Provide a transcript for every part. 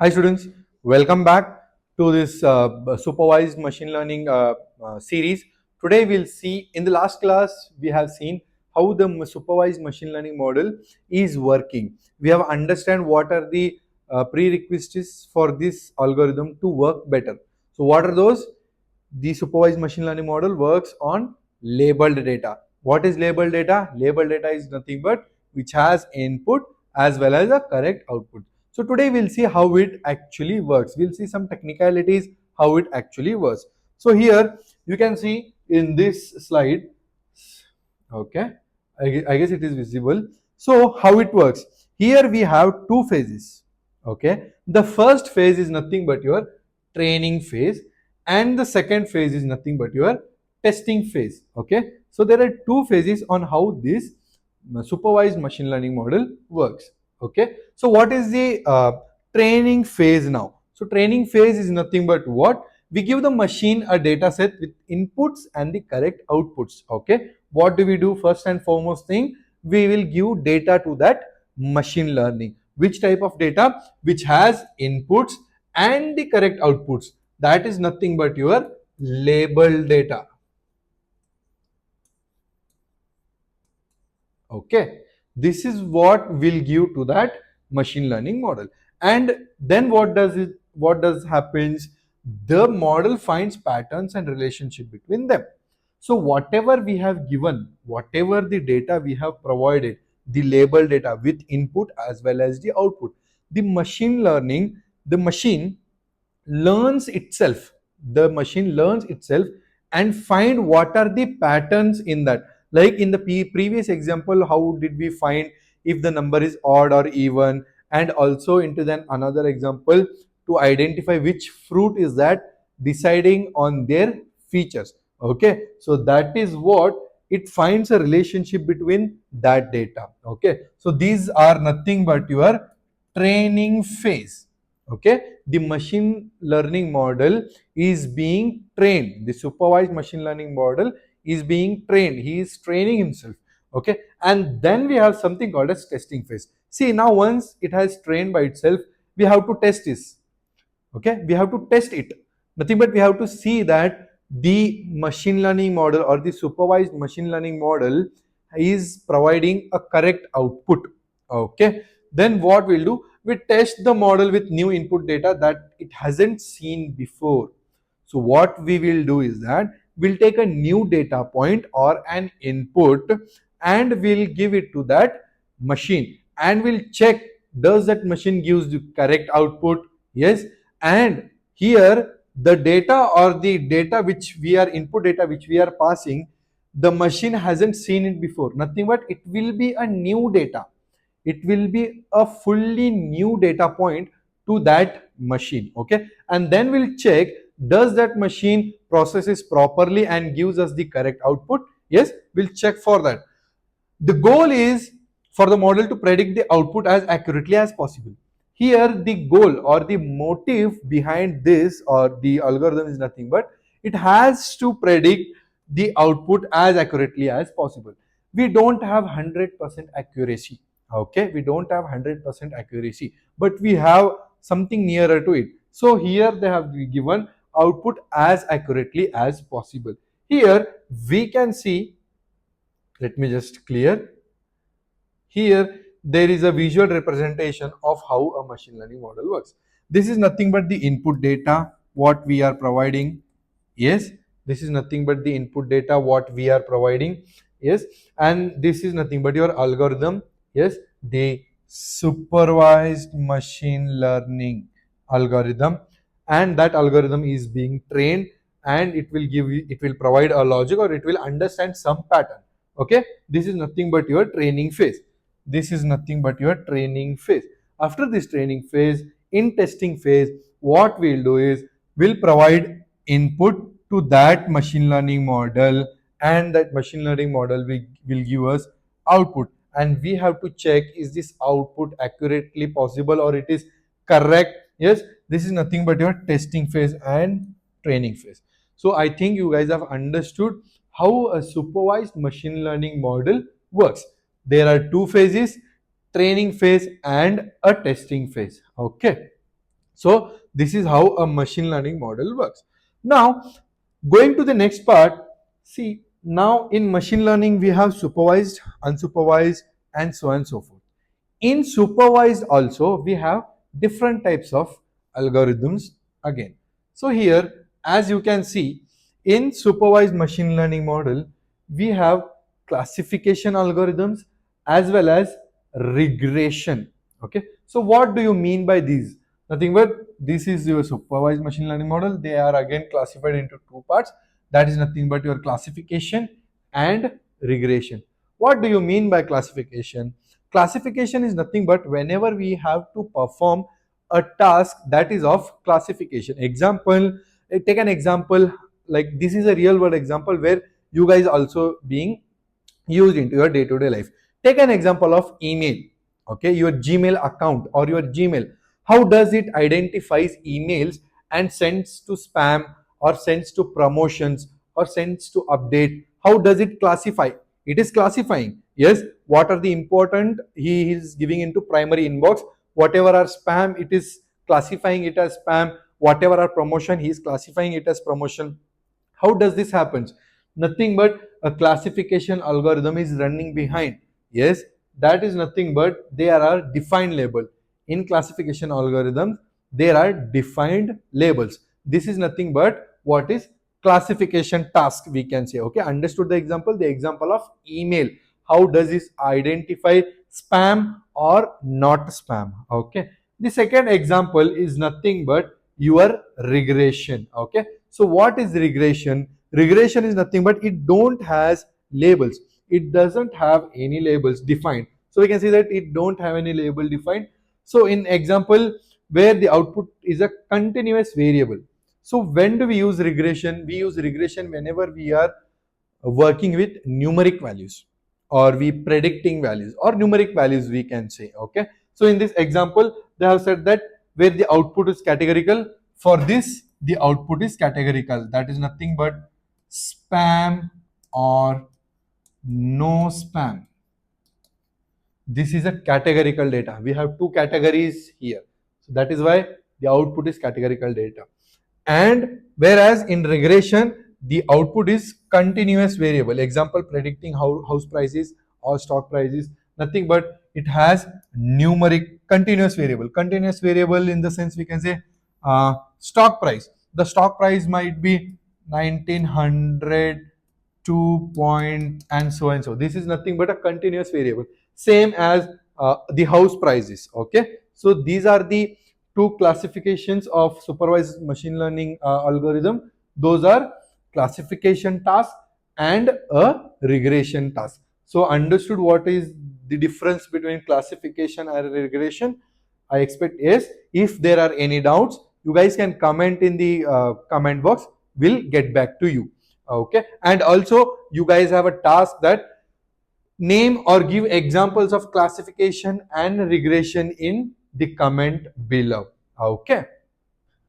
Hi students, welcome back to this supervised machine learning series. Today we'll see, in the last class we have seen how the supervised machine learning model is working. We have understand what are the prerequisites for this algorithm to work better. So what are those? The supervised machine learning model works on labeled data. What is labeled data? Labeled data is nothing but which has input as well as a correct output. So today we'll see how it actually works. We'll see some technicalities how it actually works. So here you can see in this slide, okay, I guess it is visible. So how it works? Here we have two phases. Okay, the first phase is nothing but your training phase, and the second phase is nothing but your testing phase. Okay, so there are two phases on how this supervised machine learning model works. Okay, so what is the training phase now? So training phase is nothing but what? We give the machine a data set with inputs and the correct outputs. Okay, what do we do? First and foremost thing, we will give data to that machine learning. Which type of data? Which has inputs and the correct outputs. That is nothing but your labeled data. Okay, this is what we'll give to that machine learning model. And then what does happens? The model finds patterns and relationship between them. So whatever we have given, whatever the data we have provided, the label data with input as well as the output, the machine learning, the machine learns itself. The machine learns itself and find what are the patterns in that. Like in the previous example, how did we find if the number is odd or even, and also into then another example to identify which fruit is that, deciding on their features. Okay, so that is what it finds a relationship between that data. Okay, so these are nothing but your training phase. Okay, the machine learning model is being trained. The supervised machine learning model is being trained. He is training himself. Okay, and then we have something called as testing phase. See, now once it has trained by itself, we have to test this. Okay, we have to test it. Nothing but we have to see that the machine learning model or the supervised machine learning model is providing a correct output. Okay, then what we'll do, we test the model with new input data that it hasn't seen before. So what we will do is that we'll take a new data point or an input and we'll give it to that machine and we'll check, does that machine gives the correct output? Yes. And here the data or the data which we are input data which we are passing, the machine hasn't seen it before. Nothing but it will be a new data. It will be a fully new data point to that machine. Okay, and then we'll check, does that machine processes properly and gives us the correct output? Yes, we'll check for that. The goal is for the model to predict the output as accurately as possible. Here the goal or the motive behind this or the algorithm is nothing but it has to predict the output as accurately as possible. We don't have 100% accuracy. Okay, we don't have 100% accuracy, but we have something nearer to it. So here they have given output as accurately as possible. Here we can see, let me just clear. Here there is a visual representation of how a machine learning model works. This is nothing but the input data what we are providing. Yes, this is nothing but the input data what we are providing. Yes, and this is nothing but your algorithm. Yes, the supervised machine learning algorithm, and that algorithm is being trained and it will give you, it will provide a logic or it will understand some pattern. Okay, this is nothing but your training phase. This is nothing but your training phase. After this training phase, in testing phase, what we'll do is we'll provide input to that machine learning model and that machine learning model will give us output, and we have to check, is this output accurately possible or it is correct? Yes, this is nothing but your testing phase and training phase. So I think you guys have understood how a supervised machine learning model works. There are two phases, training phase and a testing phase. Okay, So this is how a machine learning model works. Now, going to the next part, see, now in machine learning we have supervised, unsupervised, and so on and so forth. In supervised also we have different types of algorithms again. So here, as you can see, in supervised machine learning model, we have classification algorithms as well as regression. Okay, so what do you mean by these? Nothing but this is your supervised machine learning model. They are again classified into two parts. That is nothing but your classification and regression. What do you mean by classification? Classification is nothing but whenever we have to perform a task that is of classification. Example, take an example like this is a real world example where you guys also being used into your day-to-day life. Take an example of email. Okay, your Gmail account or your Gmail. How does it identifies emails and sends to spam or sends to promotions or sends to update? How does it classify? It is classifying. Yes, what are the important he is giving into primary inbox. Whatever are spam, it is classifying it as spam. Whatever are promotion, he is classifying it as promotion. How does this happen? Nothing but a classification algorithm is running behind. Yes, that is nothing but there are defined label. In classification algorithms, there are defined labels. This is nothing but what is classification task, we can say. Okay, understood the example? The example of email. How does this identify spam or not spam? Okay. The second example is nothing but your regression. Okay. So what is regression? Regression is nothing but it don't has labels. It doesn't have any labels defined. So we can see that it don't have any label defined. So in example where the output is a continuous variable. So when do we use regression? We use regression whenever we are working with numeric values or we predicting values or numeric values, we can say. Okay, so in this example they have said that where the output is categorical, for this the output is categorical, that is nothing but spam or no spam. This is a categorical data. We have two categories here, so that is why the output is categorical data. And whereas in regression the output is continuous variable. Example, predicting how house prices or stock prices, nothing but it has numeric continuous variable. Continuous variable in the sense we can say stock price. The stock price might be 1900 point and so and so. This is nothing but a continuous variable. Same as the house prices. Okay, so these are the two classifications of supervised machine learning algorithm. Those are classification task and a regression task. So understood what is the difference between classification and regression? I expect yes. If there are any doubts, you guys can comment in the comment box. We'll get back to you. Okay, and also you guys have a task that name or give examples of classification and regression in the comment below. Okay,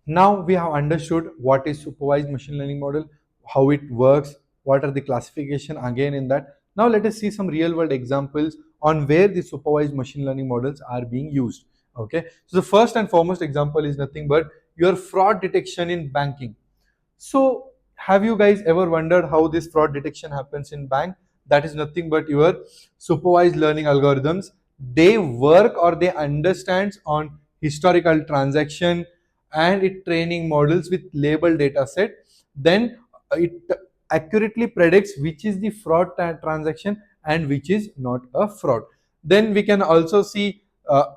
now we have understood what is supervised machine learning model, how it works, what are the classification again in that. Now let us see some real world examples on where the supervised machine learning models are being used. Okay, so the first and foremost example is nothing but your fraud detection in banking. So have you guys ever wondered how this fraud detection happens in bank? That is nothing but your supervised learning algorithms. They work or they understands on historical transaction and it training models with label data set. Then it accurately predicts which is the fraud transaction and which is not a fraud. Then we can also see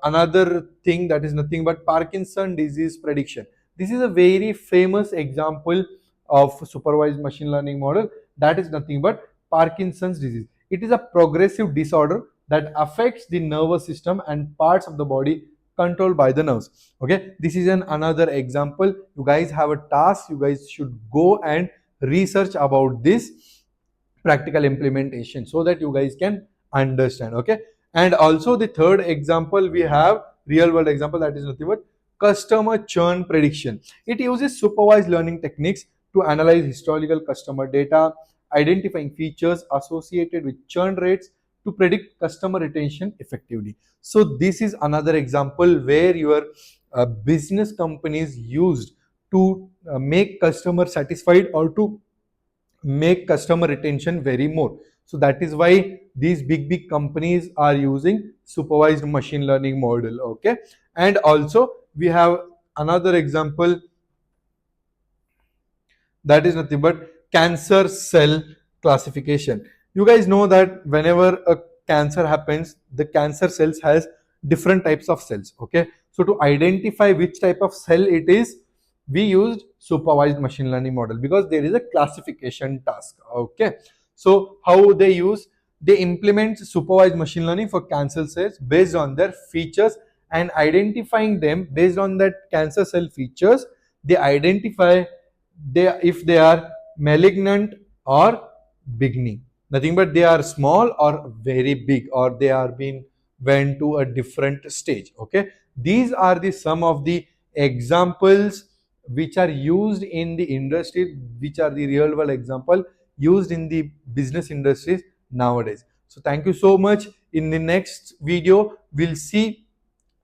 another thing that is nothing but Parkinson disease prediction. This is a very famous example of supervised machine learning model. That is nothing but Parkinson's disease. It is a progressive disorder that affects the nervous system and parts of the body controlled by the nerves. Okay, this is another example. You guys have a task. You guys should go and research about this practical implementation so that you guys can understand. Okay, and also the third example we have real world example, that is nothing but customer churn prediction. It uses supervised learning techniques to analyze historical customer data, identifying features associated with churn rates to predict customer retention effectively. So this is another example where your business companies used to make customer satisfied or to make customer retention very more. So that is why these big companies are using supervised machine learning model. Okay, and also we have another example, that is nothing but cancer cell classification. You guys know that whenever a cancer happens, the cancer cells has different types of cells. Okay, so to identify which type of cell it is, we used supervised machine learning model because there is a classification task. Okay, so how they use, they implement supervised machine learning for cancer cells based on their features, and identifying them based on that cancer cell features, they identify they if they are malignant or benign, nothing but they are small or very big, or they are being went to a different stage. Okay, these are the some of the examples which are used in the industry, which are the real world example used in the business industries nowadays. So thank you so much. In the next video we'll see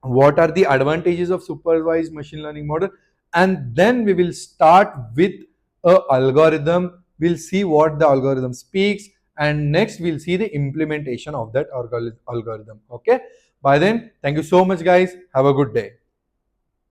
what are the advantages of supervised machine learning model, and then we will start with a algorithm. We'll see what the algorithm speaks, and next we'll see the implementation of that algorithm. Okay, by then, thank you so much guys, have a good day.